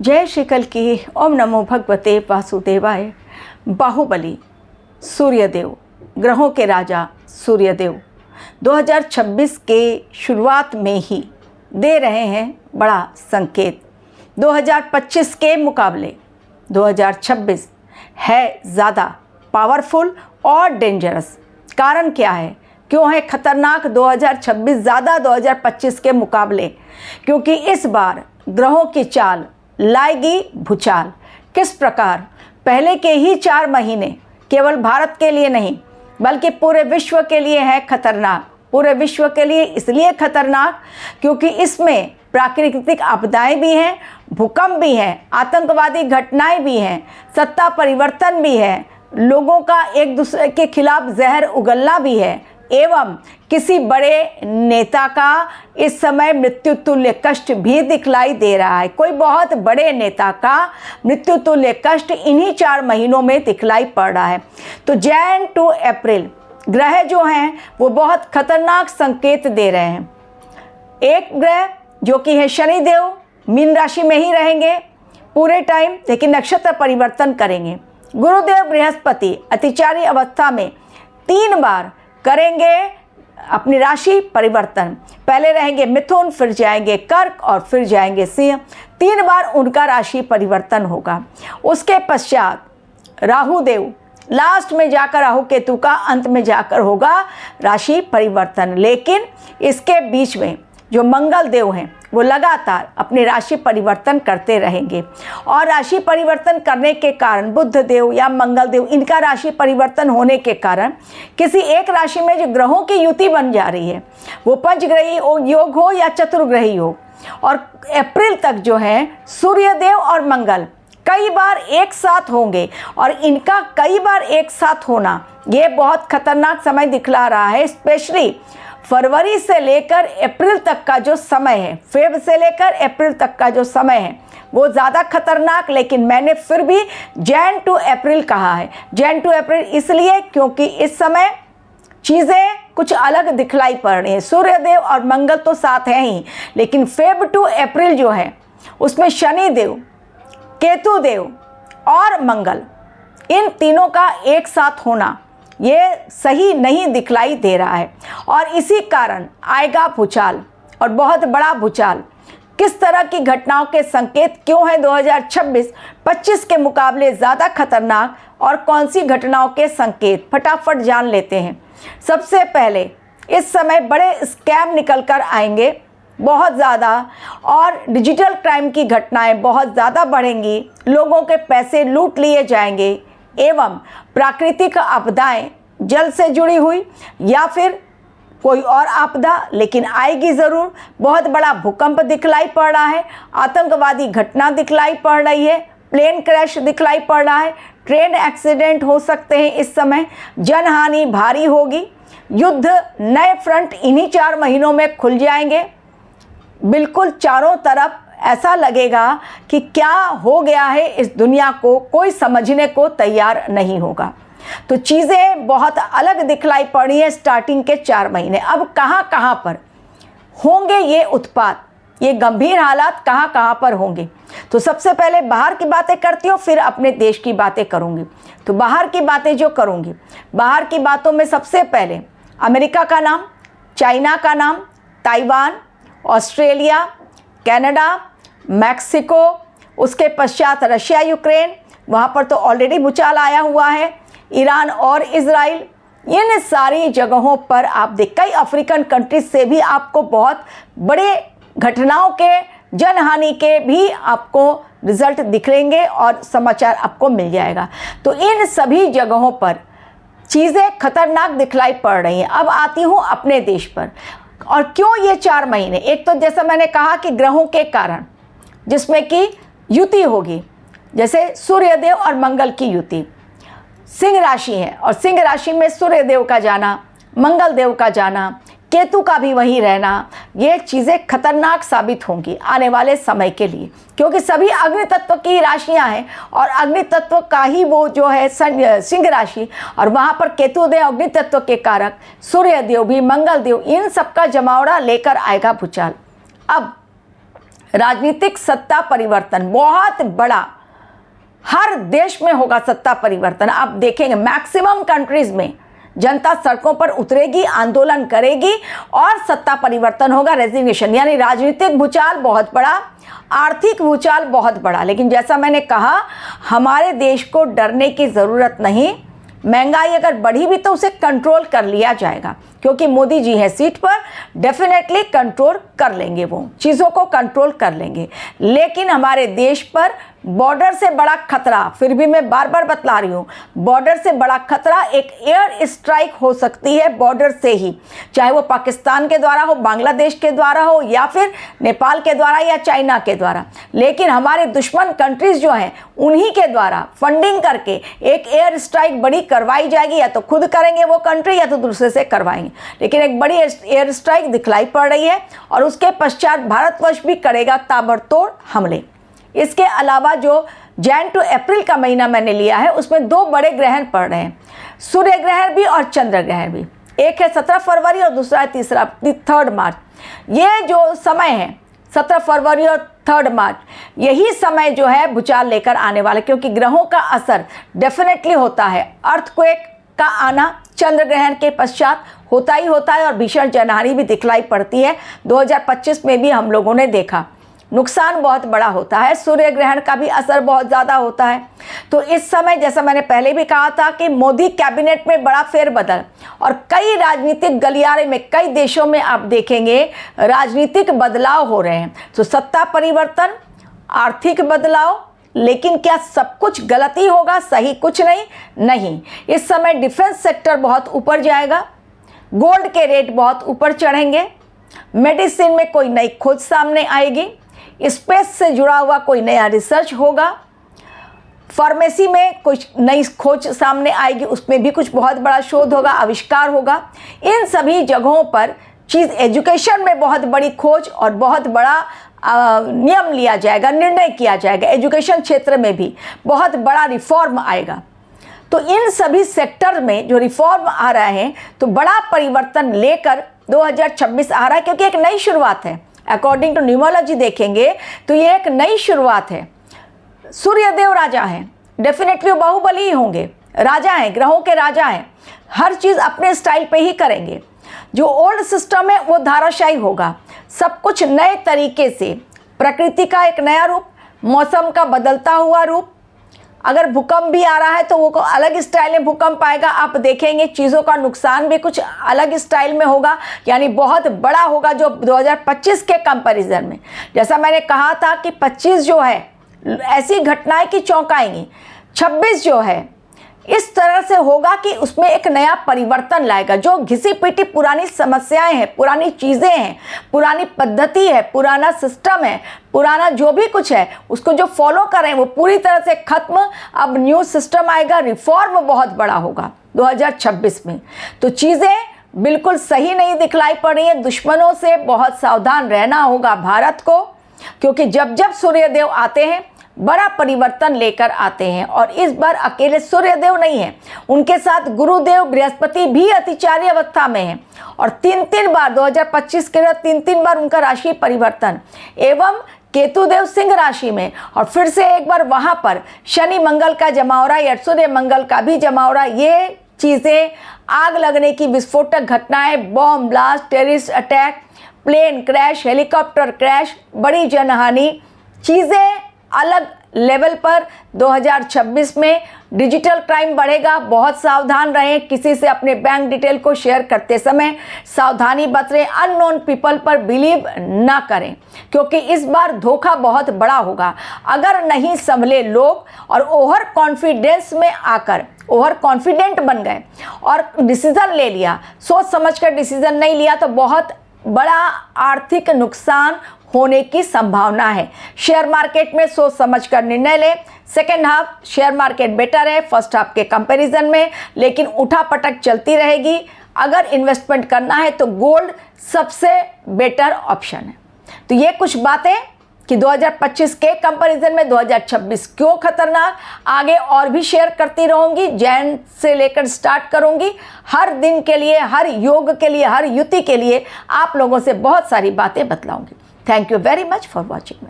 जय श्री कल की। ओम नमो भगवते वासुदेवाय। बाहुबली सूर्यदेव, ग्रहों के राजा सूर्यदेव 2026 के शुरुआत में ही दे रहे हैं बड़ा संकेत। 2025 के मुकाबले 2026 है ज़्यादा पावरफुल और डेंजरस। कारण क्या है, क्यों है खतरनाक 2026 ज़्यादा 2025 के मुकाबले? क्योंकि इस बार ग्रहों की चाल लाएगी भूचाल। किस प्रकार? पहले के ही 4 महीने केवल भारत के लिए नहीं बल्कि पूरे विश्व के लिए है खतरनाक। पूरे विश्व के लिए इसलिए खतरनाक क्योंकि इसमें प्राकृतिक आपदाएं भी हैं, भूकंप भी हैं, आतंकवादी घटनाएं भी हैं, सत्ता परिवर्तन भी है, लोगों का एक दूसरे के खिलाफ जहर उगलना भी है, एवं किसी बड़े नेता का इस समय मृत्यु तुल्य कष्ट भी दिखलाई दे रहा है। कोई बहुत बड़े नेता का मृत्यु तुल्य कष्ट इन्हीं 4 महीनों में दिखलाई पड़ रहा है। तो जैन टू अप्रैल ग्रह जो हैं वो बहुत खतरनाक संकेत दे रहे हैं। एक ग्रह जो कि है शनिदेव, मीन राशि में ही रहेंगे पूरे टाइम, लेकिन नक्षत्र परिवर्तन करेंगे। गुरुदेव बृहस्पति अतिचारी अवस्था में 3 बार करेंगे अपनी राशि परिवर्तन। पहले रहेंगे मिथुन, फिर जाएंगे कर्क और फिर जाएंगे सिंह। 3 बार उनका राशि परिवर्तन होगा। उसके पश्चात राहु देव लास्ट में जाकर, राहु केतु का अंत में जाकर होगा राशि परिवर्तन। लेकिन इसके बीच में जो मंगल देव हैं वो लगातार अपनी राशि परिवर्तन करते रहेंगे और राशि परिवर्तन करने के कारण बुध देव या मंगल देव, इनका राशि परिवर्तन होने के कारण किसी एक राशि में जो ग्रहों की युति बन जा रही है, वो पंचग्रही योग हो या चतुर्ग्रही योग, और अप्रैल तक जो है सूर्यदेव और मंगल कई बार एक साथ होंगे और इनका कई बार एक साथ होना ये बहुत खतरनाक समय दिखला रहा है। स्पेशली फरवरी से लेकर अप्रैल तक का जो समय है, फेब से लेकर अप्रैल तक का जो समय है वो ज़्यादा खतरनाक। लेकिन मैंने फिर भी जैन टू अप्रैल कहा है। जैन टू अप्रैल इसलिए क्योंकि इस समय चीज़ें कुछ अलग दिखलाई पड़ रही हैं। सूर्यदेव और मंगल तो साथ हैं ही, लेकिन फेब टू अप्रैल जो है उसमें शनिदेव, केतु देव और मंगल, इन तीनों का एक साथ होना ये सही नहीं दिखलाई दे रहा है और इसी कारण आएगा भूचाल और बहुत बड़ा भूचाल। किस तरह की घटनाओं के संकेत क्यों है 2026-25 के मुकाबले ज़्यादा खतरनाक और कौन सी घटनाओं के संकेत, फटाफट जान लेते हैं। सबसे पहले इस समय बड़े स्कैम निकल कर आएंगे बहुत ज़्यादा और डिजिटल क्राइम की घटनाएं बहुत ज़्यादा बढ़ेंगी। लोगों के पैसे लूट लिए जाएंगे एवं प्राकृतिक आपदाएं जल से जुड़ी हुई या फिर कोई और आपदा, लेकिन आएगी ज़रूर। बहुत बड़ा भूकंप दिखलाई पड़ रहा है, आतंकवादी घटना दिखलाई पड़ रही है, प्लेन क्रैश दिखलाई पड़ रहा है, ट्रेन एक्सीडेंट हो सकते हैं। इस समय जनहानि भारी होगी। युद्ध नए फ्रंट इन्हीं 4 महीनों में खुल जाएंगे। बिल्कुल चारों तरफ ऐसा लगेगा कि क्या हो गया है इस दुनिया को कोई समझने को तैयार नहीं होगा। तो चीज़ें बहुत अलग दिखलाई पड़ी हैं स्टार्टिंग के 4 महीने। अब कहाँ पर होंगे ये उत्पात, ये गंभीर हालात कहाँ पर होंगे? तो सबसे पहले बाहर की बातें करती हूँ, फिर अपने देश की बातें करूँगी। तो बाहर की बातें जो करूँगी, बाहर की बातों में सबसे पहले अमेरिका का नाम, चाइना का नाम, ताइवान, ऑस्ट्रेलिया, कनाडा, मैक्सिको, उसके पश्चात रशिया, यूक्रेन, वहाँ पर तो ऑलरेडी भूचाल आया हुआ है, ईरान और इजराइल, इन सारी जगहों पर आप देख, कई अफ्रीकन कंट्रीज से भी आपको बहुत बड़े घटनाओं के, जनहानि के भी आपको रिजल्ट दिखेंगे और समाचार आपको मिल जाएगा। तो इन सभी जगहों पर चीज़ें खतरनाक दिखलाई पड़ रही हैं। अब आती हूँ अपने देश पर। और क्यों ये 4 महीने? एक तो जैसा मैंने कहा कि ग्रहों के कारण जिसमें कि युति होगी, जैसे सूर्यदेव और मंगल की युति। सिंह राशि है और सिंह राशि में सूर्यदेव का जाना, मंगल देव का जाना, केतु का भी वहीं रहना, ये चीज़ें खतरनाक साबित होंगी आने वाले समय के लिए, क्योंकि सभी अग्नि तत्व की राशियां हैं और अग्नि तत्व का ही वो जो है सिंह राशि, और वहाँ पर केतु देव अग्नि तत्व के कारक, सूर्यदेव भी, मंगल देव, इन सब का जमावड़ा लेकर आएगा भूचाल। अब राजनीतिक सत्ता परिवर्तन बहुत बड़ा, हर देश में होगा सत्ता परिवर्तन। आप देखेंगे मैक्सिमम कंट्रीज में जनता सड़कों पर उतरेगी, आंदोलन करेगी और सत्ता परिवर्तन होगा, रेजिग्नेशन। यानी राजनीतिक भूचाल बहुत बड़ा, आर्थिक भूचाल बहुत बड़ा। लेकिन जैसा मैंने कहा, हमारे देश को डरने की ज़रूरत नहीं। महंगाई अगर बढ़ी भी तो उसे कंट्रोल कर लिया जाएगा, क्योंकि मोदी जी हैं सीट पर, डेफिनेटली कंट्रोल कर लेंगे, वो चीज़ों को कंट्रोल कर लेंगे। लेकिन हमारे देश पर बॉर्डर से बड़ा खतरा, फिर भी मैं बार बार बतला रही हूँ, बॉर्डर से बड़ा खतरा एक एयर स्ट्राइक हो सकती है बॉर्डर से ही, चाहे वो पाकिस्तान के द्वारा हो, बांग्लादेश के द्वारा हो, या फिर नेपाल के द्वारा या चाइना के द्वारा। लेकिन हमारे दुश्मन कंट्रीज जो हैं उन्हीं के द्वारा फंडिंग करके एक एयर स्ट्राइक बड़ी करवाई जाएगी, या तो खुद करेंगे वो कंट्री या तो दूसरे से करवाएंगे। लेकिन एक बड़ी एयर स्ट्राइक दिखलाई पड़ रही है और उसके पश्चात भारतवर्ष भी करेगा ताबड़तोड़ हमले। इसके अलावा जो जैन टू अप्रैल का महीना मैंने लिया है उसमें 2 बड़े ग्रहण पड़ रहे हैं, सूर्य ग्रहण भी और चंद्र ग्रहण भी। एक है 17 फरवरी और दूसरा है 3 मार्च। ये जो समय है 17 फरवरी और 3 मार्च, यही समय जो है भूचाल लेकर आने वाला, क्योंकि ग्रहों का असर डेफिनेटली होता है। अर्थक्वेक का आना चंद्र ग्रहण के पश्चात होता ही होता है और भीषण जनहानि भी दिखलाई पड़ती है। 2025 में भी हम लोगों ने देखा, नुकसान बहुत बड़ा होता है, सूर्य ग्रहण का भी असर बहुत ज़्यादा होता है। तो इस समय जैसा मैंने पहले भी कहा था कि मोदी कैबिनेट में बड़ा फेरबदल और कई राजनीतिक गलियारे में, कई देशों में आप देखेंगे राजनीतिक बदलाव हो रहे हैं। तो सत्ता परिवर्तन, आर्थिक बदलाव, लेकिन क्या सब कुछ गलत ही होगा, सही कुछ नहीं। इस समय डिफेंस सेक्टर बहुत ऊपर जाएगा, गोल्ड के रेट बहुत ऊपर चढ़ेंगे, मेडिसिन में कोई नई खोज सामने आएगी, स्पेस से जुड़ा हुआ कोई नया रिसर्च होगा, फार्मेसी में कुछ नई खोज सामने आएगी, उसमें भी कुछ बहुत बड़ा शोध होगा, आविष्कार होगा। इन सभी जगहों पर चीज़, एजुकेशन में बहुत बड़ी खोज और बहुत बड़ा नियम लिया जाएगा, निर्णय किया जाएगा। एजुकेशन क्षेत्र में भी बहुत बड़ा रिफॉर्म आएगा। तो इन सभी सेक्टर में जो रिफॉर्म आ रहे हैं तो बड़ा परिवर्तन लेकर 2026 आ रहा है, क्योंकि एक नई शुरुआत है। अकॉर्डिंग टू न्यूमरोलॉजी देखेंगे तो ये एक नई शुरुआत है। सूर्यदेव राजा हैं, डेफिनेटली वो बाहुबली ही होंगे, राजा हैं, ग्रहों के राजा हैं, हर चीज़ अपने स्टाइल पे ही करेंगे। जो ओल्ड सिस्टम है वो धाराशायी होगा, सब कुछ नए तरीके से, प्रकृति का एक नया रूप, मौसम का बदलता हुआ रूप। अगर भूकंप भी आ रहा है तो वो अलग स्टाइल में भूकंप आएगा, आप देखेंगे चीज़ों का नुकसान भी कुछ अलग स्टाइल में होगा, यानी बहुत बड़ा होगा जो 2025 के कंपैरिजन में। जैसा मैंने कहा था कि 25 जो है ऐसी घटनाएं कि चौंकाएंगी, 26 जो है इस तरह से होगा कि उसमें एक नया परिवर्तन लाएगा। जो घिसी पिटी पुरानी समस्याएं हैं, पुरानी चीज़ें हैं, पुरानी पद्धति है, पुराना सिस्टम है, पुराना जो भी कुछ है उसको जो फॉलो कर रहे हैं वो पूरी तरह से खत्म। अब न्यू सिस्टम आएगा, रिफॉर्म बहुत बड़ा होगा 2026 में। तो चीज़ें बिल्कुल सही नहीं दिखलाई पड़ रही हैं। दुश्मनों से बहुत सावधान रहना होगा भारत को, क्योंकि जब जब सूर्यदेव आते हैं बड़ा परिवर्तन लेकर आते हैं। और इस बार अकेले सूर्यदेव नहीं है, उनके साथ गुरुदेव बृहस्पति भी अतिचारी अवस्था में हैं और 3 बार 2025 के लिए 3 बार उनका राशि परिवर्तन, एवं केतुदेव सिंह राशि में और फिर से एक बार वहां पर शनि मंगल का जमावड़ा या सूर्य मंगल का भी जमावड़ा। ये चीज़ें, आग लगने की विस्फोटक घटनाएं, bomb blast, terrorist attack, plane crash, helicopter crash, बड़ी जनहानि, चीज़ें अलग लेवल पर 2026 में। डिजिटल क्राइम बढ़ेगा, बहुत सावधान रहें, किसी से अपने बैंक डिटेल को शेयर करते समय सावधानी बरतें, अननोन पीपल पर बिलीव ना करें, क्योंकि इस बार धोखा बहुत बड़ा होगा। अगर नहीं संभले लोग और ओवर कॉन्फिडेंस में आकर ओवर कॉन्फिडेंट बन गए और डिसीजन ले लिया, सोच समझकर डिसीजन नहीं लिया, तो बहुत बड़ा आर्थिक नुकसान होने की संभावना है। शेयर मार्केट में सोच समझकर निर्णय लें। Second half share market better है फर्स्ट हाफ के कंपैरिजन में, लेकिन उठापटक चलती रहेगी। अगर इन्वेस्टमेंट करना है तो गोल्ड सबसे बेटर ऑप्शन है। तो ये कुछ बातें कि 2025 के कंपैरिजन में 2026 क्यों खतरनाक, आगे और भी शेयर करती रहूँगी, जैन से लेकर स्टार्ट करूँगी। हर दिन के लिए, हर योग के लिए, हर युति के लिए आप लोगों से बहुत सारी बातें बतलाऊँगी। Thank you very much for watching.